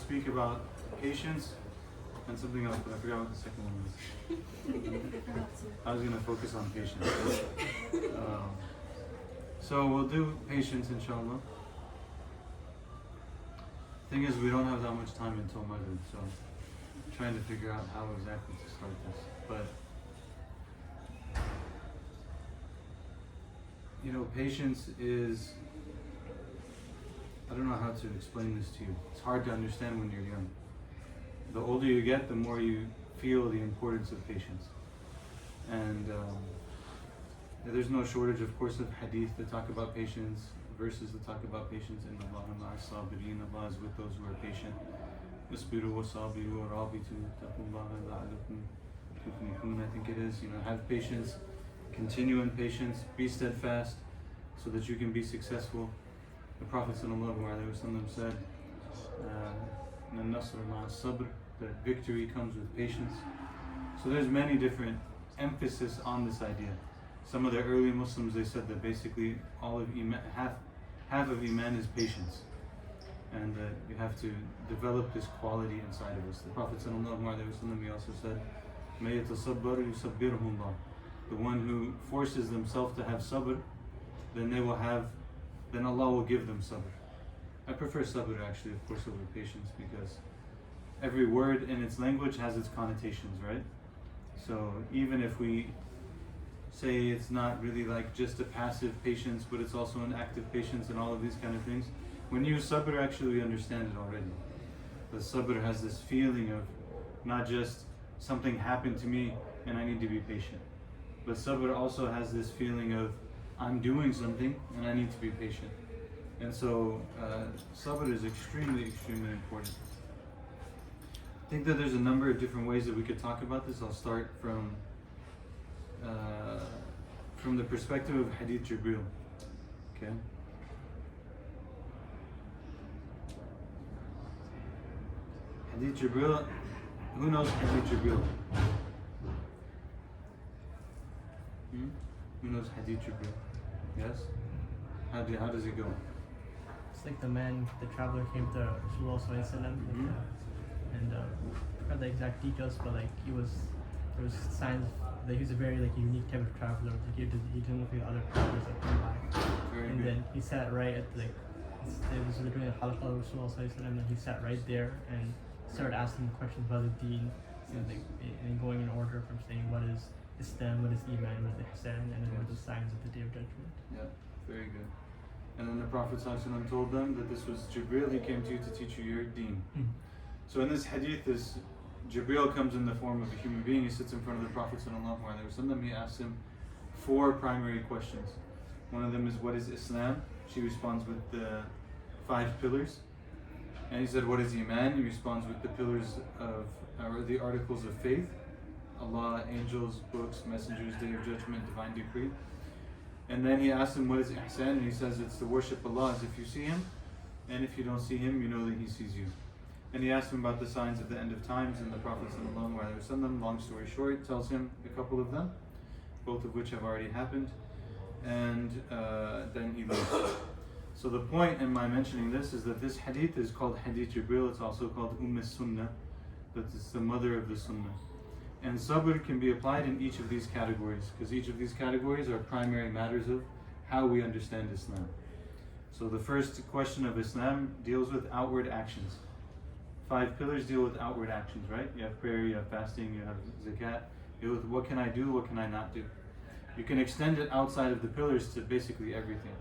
speak about patience and something else, but I forgot what the second one was. I was going to focus on patience. So we'll do patience, inshallah. Thing is, we don't have that much time until Maghrib, so I'm trying to figure out how exactly to start this. But you know, patience is, I don't know how to explain this to you. It's hard to understand when you're young. The older you get, the more you feel the importance of patience. And there's no shortage, of course, of hadith that talk about patience, verses that talk about patience. In Allah sabirin, Allah is with those who are patient. Wasbiru wasabiru warabitu taqullaha la'alakum tuflihun, I think it is. You know, have patience, continue in patience, be steadfast, so that you can be successful. The Prophet ﷺ said, Sabr, that victory comes with patience. So there's many different emphasis on this idea. Some of the early Muslims, they said that basically all of Iman, half of Iman is patience, and that you have to develop this quality inside of us. The Prophet ﷺ, he also said, "May yatasabbar yusabbirhum Allah." The one who forces themselves to have sabr, then Allah will give them sabr. I prefer sabr actually, of course, over patience, because every word in its language has its connotations, right? So even if we say it's not really like just a passive patience, but it's also an active patience and all of these kind of things, when you use sabr, actually we understand it already. The sabr has this feeling of not just something happened to me and I need to be patient, but sabr also has this feeling of I'm doing something and I need to be patient. And so sabr is extremely, extremely important. I think that there's a number of different ways that we could talk about this. I'll start from the perspective of Hadith Jibril. Okay. Hadith Jibril. Who knows Hadith Jibril? Who knows Hadith Jibril? Yes? How does it go? It's like the traveler came to Rasulullah ﷺ, and I forgot the exact details, but like there was signs that he was a very unique type of traveler. Like he didn't look like other travelers that came by. And then he sat right at it was during the halaqah of Rasulullah ﷺ, and he sat right there and started asking questions about the deen, and going in order from saying what is Islam, what is Iman, what is Ihsan, and then what are the signs of the Day of Judgment. Yeah, very good. And then the Prophet ﷺ told them that this was Jibril, he came to you to teach you your deen. So in this hadith, this Jibril comes in the form of a human being. He sits in front of the Prophet ﷺ. He asks him 4 primary questions. One of them is, what is Islam? She responds with the 5 pillars. And he said, what is Iman? He responds with the pillars or the articles of faith: Allah, angels, books, messengers, Day of Judgment, divine decree. And then he asks him, what is Ihsan? And he says, it's to worship Allah as if you see Him, and if you don't see Him, you know that He sees you. And he asked him about the signs of the end of times, and the Prophet ﷺ, long story short, tells him a couple of them, both of which have already happened, and then he leaves. So the point in my mentioning this is that this hadith is called Hadith Jibril. It's also called Sunnah, that it's the mother of the Sunnah. And sabr can be applied in each of these categories, because each of these categories are primary matters of how we understand Islam. So the first question of Islam deals with outward actions. 5 pillars deal with outward actions, right? You have prayer, you have fasting, you have zakat. You deal with what can I do, what can I not do. You can extend it outside of the pillars to basically everything.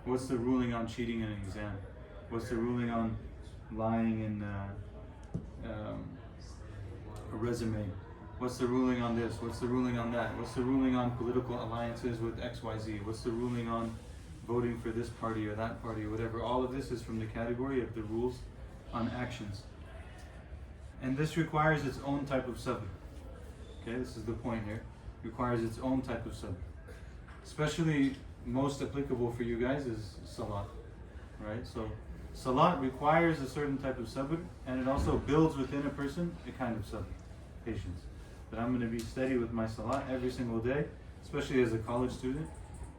What's the ruling on cheating in an exam? What's the ruling on lying in a resume? What's the ruling on this? What's the ruling on that? What's the ruling on political alliances with XYZ? What's the ruling on voting for this party or that party or whatever? All of this is from the category of the rules on actions. And this requires its own type of sabr. Okay, this is the point here. It requires its own type of sabr. Especially most applicable for you guys is salat. Right? So salat requires a certain type of sabr, and it also builds within a person a kind of sabr, patience. That I'm going to be steady with my salat every single day, especially as a college student.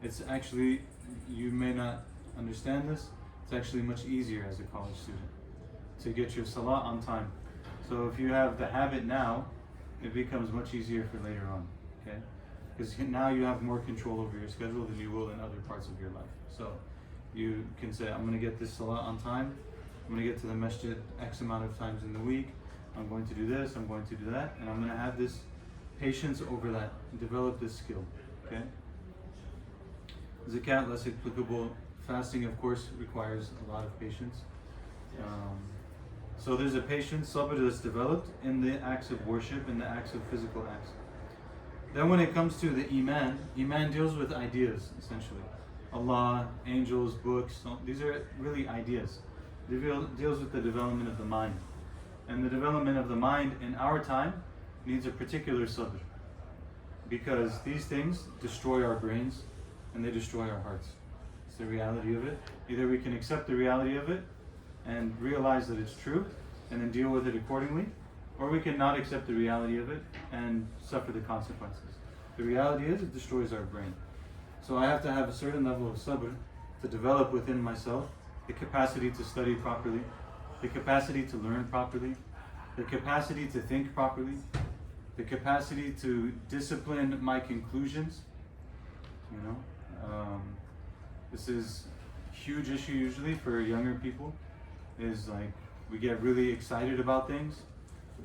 It's actually, you may not understand this, it's actually much easier as a college student. to get your salah on time. So if you have the habit now, it becomes much easier for later on, okay? Because now you have more control over your schedule than you will in other parts of your life. So you can say, I'm going to get this salah on time, I'm going to get to the masjid X amount of times in the week, I'm going to do this, I'm going to do that, and I'm going to have this patience over that, and develop this skill, okay? Zakat, less applicable. Fasting, of course, requires a lot of patience. So there's a patience, sabr, that's developed in the acts of worship, in the acts of physical acts. Then when it comes to the Iman deals with ideas, essentially. Allah, angels, books, these are really ideas. It deals with the development of the mind. And the development of the mind in our time needs a particular sabr. Because these things destroy our brains and they destroy our hearts. It's the reality of it. Either we can accept the reality of it and realize that it's true and then deal with it accordingly, or we can not accept the reality of it and suffer the consequences. The reality is it destroys our brain. So I have to have a certain level of sabr to develop within myself the capacity to study properly, the capacity to learn properly, the capacity to think properly, the capacity to discipline my conclusions. This is a huge issue usually for younger people, is like we get really excited about things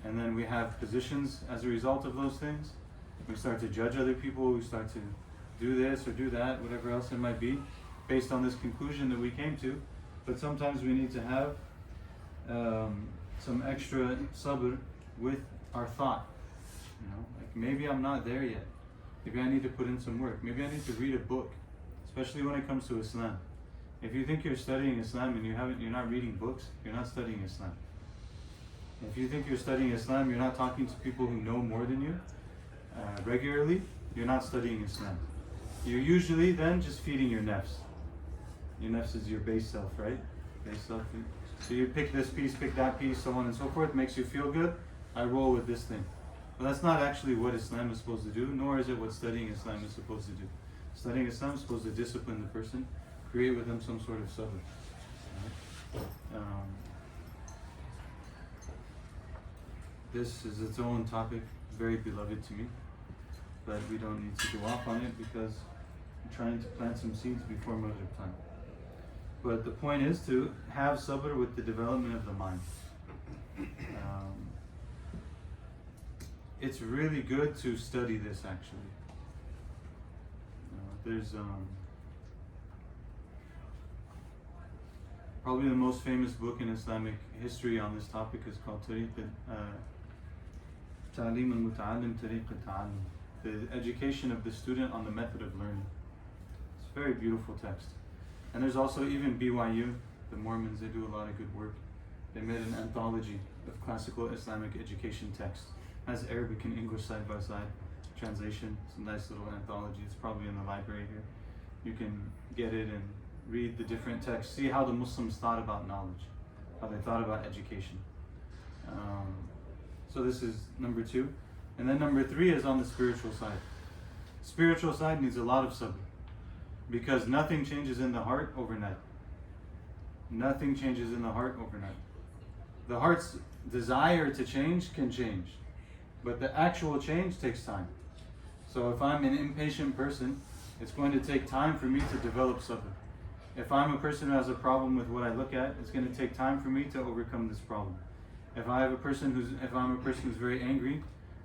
and then we have positions as a result of those things. We start to judge other people, we start to do this or do that, whatever else it might be, based on this conclusion that we came to. But sometimes we need to have some extra sabr with our thought. Like maybe I'm not there yet. Maybe I need to put in some work. Maybe I need to read a book, especially when it comes to Islam. If you think you're studying Islam and you're not reading books, you're not studying Islam. If you think you're studying Islam, you're not talking to people who know more than you regularly, you're not studying Islam. You're usually then just feeding your nafs. Your nafs is your base self, right? Base self. So you pick this piece, pick that piece, so on and so forth, makes you feel good. I roll with this thing. But that's not actually what Islam is supposed to do, nor is it what studying Islam is supposed to do. Studying Islam is supposed to discipline the person, create with them some sort of sabr. This is its own topic, very beloved to me, but we don't need to go off on it because I'm trying to plant some seeds before Maghrib time. But the point is to have sabr with the development of the mind. It's really good to study this actually. There's probably the most famous book in Islamic history on this topic is called Ta'lim al-Muta'allim Tariq al-Ta'allum, the education of the student on the method of learning. It's a very beautiful text. And there's also even BYU, the Mormons, they do a lot of good work. They made an anthology of classical Islamic education texts. It has Arabic and English side by side translation. It's a nice little anthology. It's probably in the library here. You can get it and read the different texts, see how the Muslims thought about knowledge, how they thought about education. So this is number 2. And then number 3 is on the spiritual side. Spiritual side needs a lot of sabr, because nothing changes in the heart overnight. Nothing changes in the heart overnight. The heart's desire to change can change, but the actual change takes time. So if I'm an impatient person, it's going to take time for me to develop sabr. If I'm a person who has a problem with what I look at, it's going to take time for me to overcome this problem. If I'm a person who's very angry,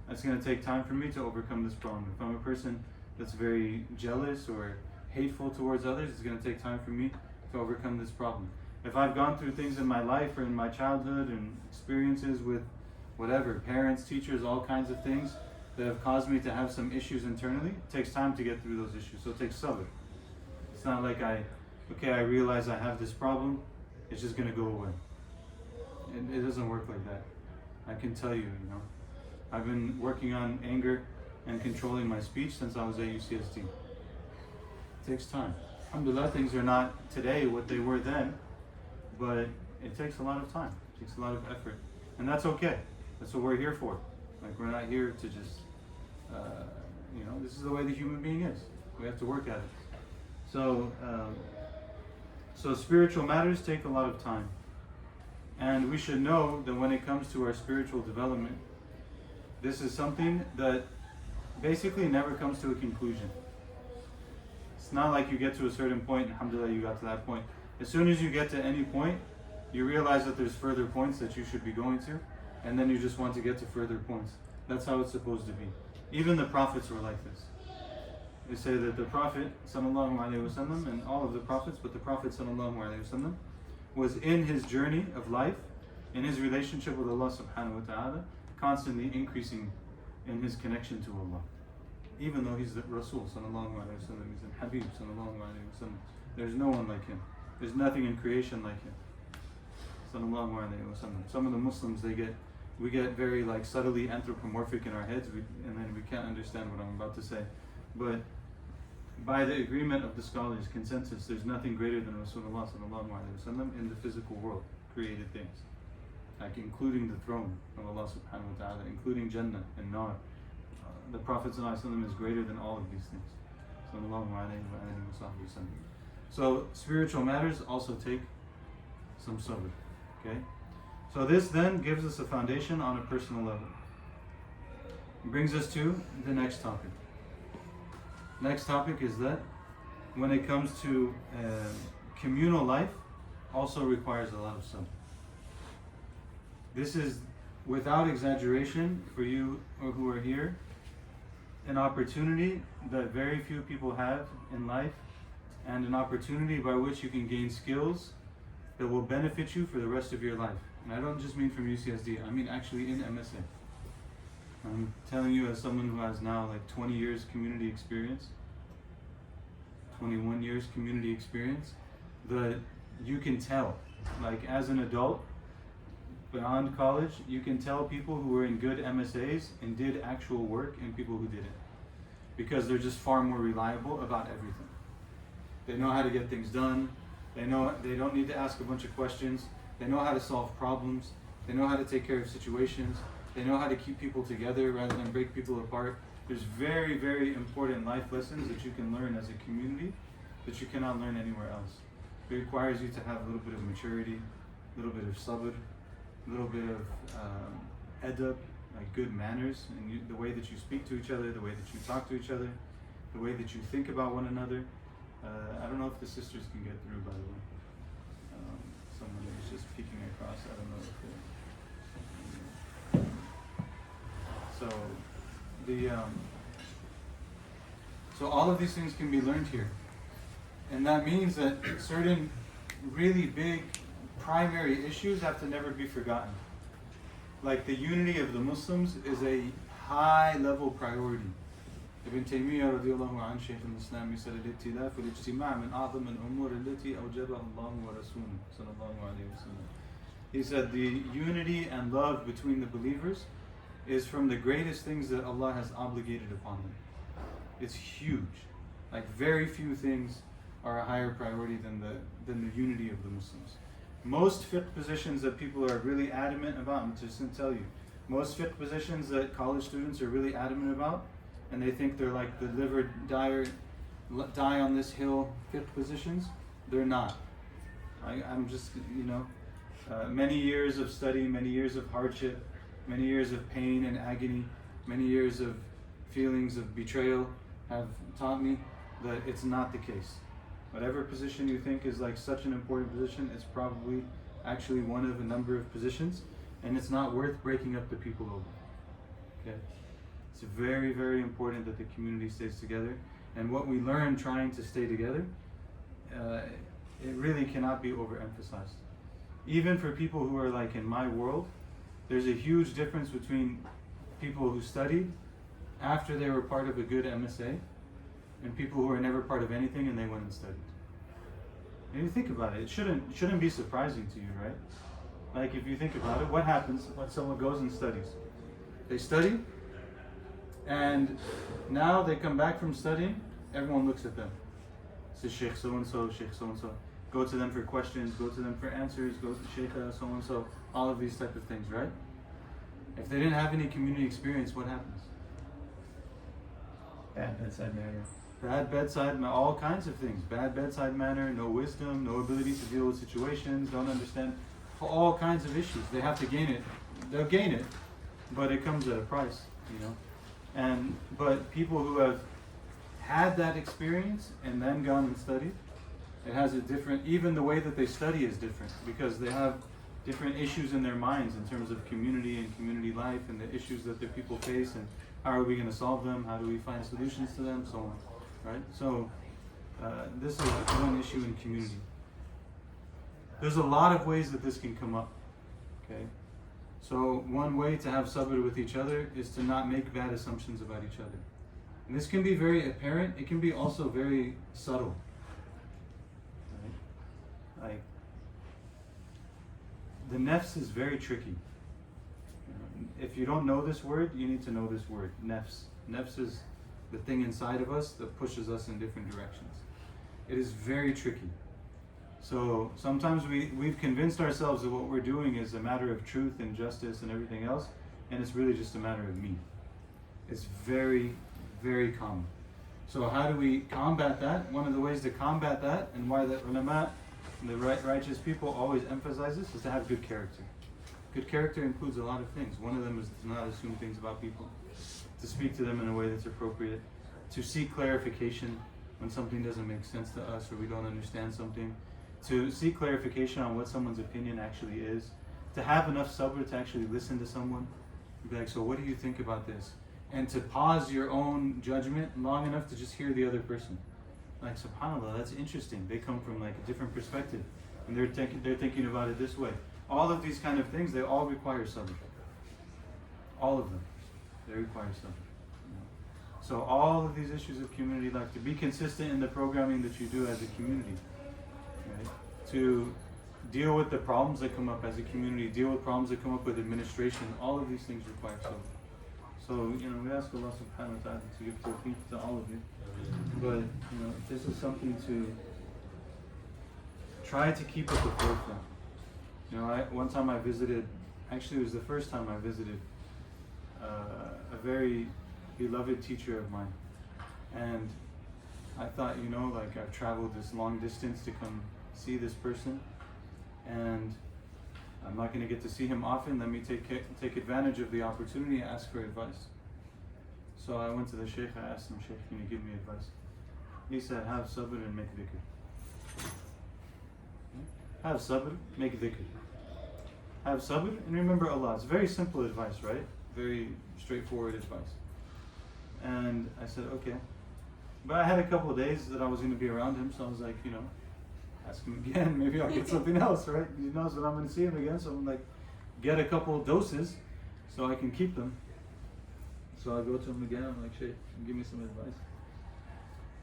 it's going to take time for me to overcome this problem. If I'm a person that's very jealous or hateful towards others, it's going to take time for me to overcome this problem. If I've gone through things in my life or in my childhood and experiences with whatever, parents, teachers, all kinds of things that have caused me to have some issues internally, it takes time to get through those issues. So it takes sabr. It's not like I realize I have this problem, it's just going to go away. It doesn't work like that. I can tell you, I've been working on anger and controlling my speech since I was at UCSD. It takes time. Alhamdulillah, things are not today what they were then, but it takes a lot of time. It takes a lot of effort. And that's okay. That's what we're here for. Like, we're not here to just, this is the way the human being is. We have to work at it. So spiritual matters take a lot of time. And we should know that when it comes to our spiritual development, this is something that basically never comes to a conclusion. It's not like you get to a certain point, and alhamdulillah you got to that point. As soon as you get to any point, you realize that there's further points that you should be going to, and then you just want to get to further points. That's how it's supposed to be. Even the prophets were like this. They say that the Prophet sallallahu alaihi wasallam, and all of the prophets, but the Prophet sallallahu alaihi wasallam was in his journey of life, in his relationship with Allah subhanahu wa ta'ala, constantly increasing in his connection to Allah. Even though he's the Rasul sallallahu alaihi wasallam, he's the Habib sallallahu alaihi wasallam. There's no one like him. There's nothing in creation like him. Sallallahu alaihi wasallam. Some of the Muslims, we get very like subtly anthropomorphic in our heads, and then we can't understand what I'm about to say. But by the agreement of the scholars, consensus, there's nothing greater than Rasulullah sallallahu alaihi wasallam in the physical world, created things, like including the throne of Allah subhanahu wa ta'ala, including Jannah and Nar. The Prophet sallallahu alaihi wasallam is greater than all of these things. Sallallahu alaihi wasallam. So spiritual matters also take some sabr. Okay? So this then gives us a foundation on a personal level. It brings us to the next topic. Next topic is that when it comes to communal life, also requires a lot of sabr. This is, without exaggeration, for you who are here, an opportunity that very few people have in life, and an opportunity by which you can gain skills that will benefit you for the rest of your life. And I don't just mean from UCSD, I mean actually in MSA. I'm telling you as someone who has now like 20 years community experience, 21 years community experience, that you can tell, like as an adult, beyond college, you can tell people who were in good MSAs and did actual work and people who didn't. Because they're just far more reliable about everything. They know how to get things done. They know they don't need to ask a bunch of questions. They know how to solve problems. They know how to take care of situations. They know how to keep people together rather than break people apart. There's very, very important life lessons that you can learn as a community that you cannot learn anywhere else. It requires you to have a little bit of maturity, a little bit of sabr, a little bit of adab, like good manners, and the way that you speak to each other, the way that you talk to each other, the way that you think about one another. I don't know if the sisters can get through, by the way. Someone that was just peeking across, I don't know if so all of these things can be learned here. And that means that certain really big primary issues have to never be forgotten. Like the unity of the Muslims is a high level priority. Ibn Taymiyyah radiallahu anhu, Shaykh al-Islam, he said, "Al-ittilaf wal-ijtima' min a'zam al-umur allati awjabaha Allah wa rasuluhu sallallahu alayhi wa sallam." He said the unity and love between the believers is from the greatest things that Allah has obligated upon them. It's huge. Like very few things are a higher priority than the unity of the Muslims. Most fiqh positions that people are really adamant about, I'm just going to tell you, most fiqh positions that college students are really adamant about, and they think they're like the die on this hill fiqh positions, they're not. I'm just, many years of study, many years of hardship, many years of pain and agony, many years of feelings of betrayal have taught me that it's not the case. Whatever position you think is like such an important position, it's probably actually one of a number of positions, and it's not worth breaking up the people over. Okay? It's very, very important that the community stays together, and what we learn trying to stay together, it really cannot be overemphasized. Even for people who are like in my world, there's a huge difference between people who studied after they were part of a good MSA and people who were never part of anything and they went and studied. And you think about it, it shouldn't be surprising to you, right? Like if you think about it, what happens when someone goes and studies? They study, and now they come back from studying, everyone looks at them. Says Sheikh so-and-so, Sheikh so-and-so. Go to them for questions, go to them for answers, go to Sheikh so-and-so, all of these type of things, right? If they didn't have any community experience, what happens? Bad bedside manner. Bad bedside manner, all kinds of things. Bad bedside manner, no wisdom, no ability to deal with situations, don't understand all kinds of issues. They have to gain it. They'll gain it, but it comes at a price, you know. But people who have had that experience and then gone and studied, it has a different, even the way that they study is different, because they have different issues in their minds in terms of community and community life and the issues that the people face, and how are we going to solve them, how do we find solutions to them, so on, right? So this is one issue in community. There's a lot of ways that this can come up, okay? So one way to have sabr with each other is to not make bad assumptions about each other. And this can be very apparent, it can be also very subtle. Right? Like, the nafs is very tricky. If you don't know this word, you need to know this word, nafs. Nafs is the thing inside of us that pushes us in different directions. It is very tricky. So sometimes we've convinced ourselves that what we're doing is a matter of truth and justice and everything else, and it's really just a matter of me. It's very, very common. So how do we combat that? One of the ways to combat that, and why the ulama, the righteous people always emphasize this, is to have good character. Good character includes a lot of things. One of them is to not assume things about people, to speak to them in a way that's appropriate, to seek clarification when something doesn't make sense to us or we don't understand something, to seek clarification on what someone's opinion actually is, to have enough sabr to actually listen to someone, be like, so what do you think about this? And to pause your own judgment long enough to just hear the other person. Like, subhanAllah, that's interesting. They come from like a different perspective, and they're thinking about it this way. All of these kind of things, they all require sabr. All of them, they require sabr. So all of these issues of community life, to be consistent in the programming that you do as a community, right? To deal with the problems that come up as a community, deal with problems that come up with administration, all of these things require sabr. So, we ask Allah subhanahu wa ta'ala to give tawfiq to all of you. But, this is something to try to keep at the forefront. One time I visited, actually it was the first time I visited a very beloved teacher of mine. And I thought, I've traveled this long distance to come see this person, and I'm not going to get to see him often. Let me take advantage of the opportunity and ask for advice. So I went to the Shaykh, I asked him, Shaykh, can you give me advice? He said, have sabr and make dhikr. Have sabr, make dhikr. Have sabr and remember Allah. It's very simple advice, right? Very straightforward advice. And I said, okay. But I had a couple of days that I was going to be around him, so I was like, ask him again, maybe I'll get something else, right? He knows that I'm going to see him again, so I'm like, get a couple of doses so I can keep them. So I go to him again, I'm like, Shaykh, give me some advice.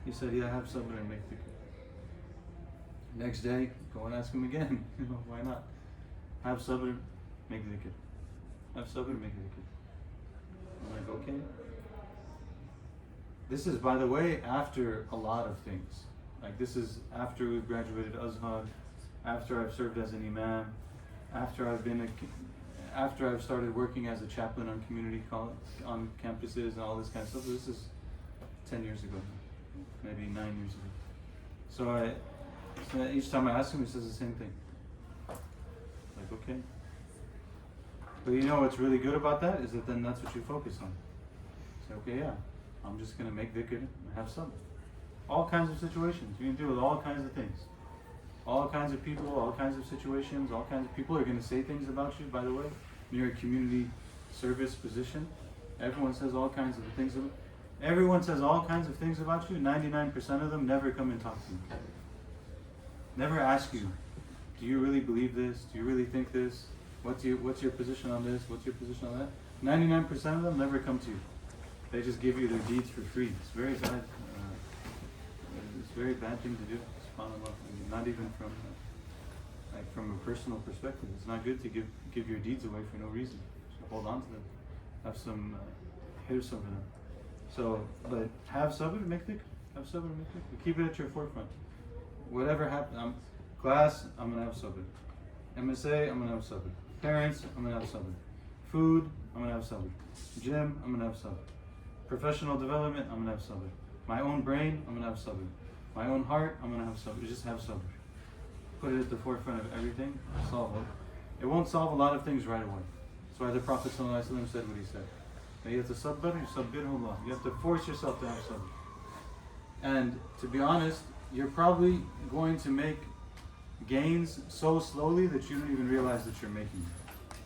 He said, yeah, have sabr and make dhikr. Next day, go and ask him again. Why not? Have sabr, make dhikr. Have sabr, make dhikr. I'm like, okay. This is, by the way, after a lot of things. Like, this is after we've graduated Azhar, after I've served as an imam, after I've started working as a chaplain on community college, on campuses and all this kind of stuff. So this is 10 years ago, maybe 9 years ago. So each time I ask him, he says the same thing. Like, okay. But what's really good about that is that then that's what you focus on. Say, okay, yeah, I'm just going to make dhikr and have sabr. All kinds of situations. You can deal with all kinds of things. All kinds of people, all kinds of situations, all kinds of people are going to say things about you, by the way. You're a community service position. Everyone says all kinds of things. Everyone says all kinds of things about you. 99% of them never come and talk to you. Never ask you, do you really believe this? Do you really think this? What's your position on this? What's your position on that? 99% of them never come to you. They just give you their deeds for free. It's very bad. It's a very bad thing to do. SubhanAllah. Not even from a personal perspective. It's not good to give your deeds away for no reason. So hold on to them. Have some hirs over them. So, but have sabr, make dhikr. Have sabr, make dhikr. Keep it at your forefront. Whatever happens, class, I'm going to have sabr. MSA, I'm going to have sabr. Parents, I'm going to have sabr. Food, I'm going to have sabr. Gym, I'm going to have sabr. Professional development, I'm going to have sabr. My own brain, I'm going to have sabr. My own heart, I'm going to have sabr. Just have sabr. Put it at the forefront of everything. Solve it. it won't solve a lot of things right away. That's why the Prophet ﷺ said what he said. You have to sabr, yusabbirhullah. You have to force yourself to have sabr. And to be honest, you're probably going to make gains so slowly that you don't even realize that you're making it.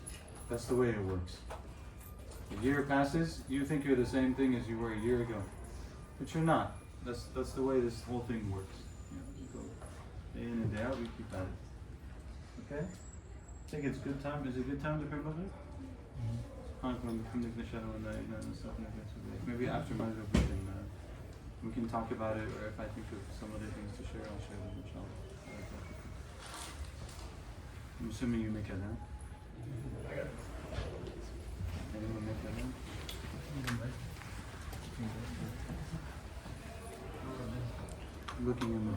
That's the way it works. A year passes, you think you're the same thing as you were a year ago, but you're not. That's the way this whole thing works. You go day in and day out, we keep at it. Okay? I think it's good time. Is it a good time to pray Maghrib? Maybe after Maghrib we can talk about it, or if I think of some other things to share, I'll share them, inshallah. I'm assuming you make adhan. Anyone make adhan? Looking in the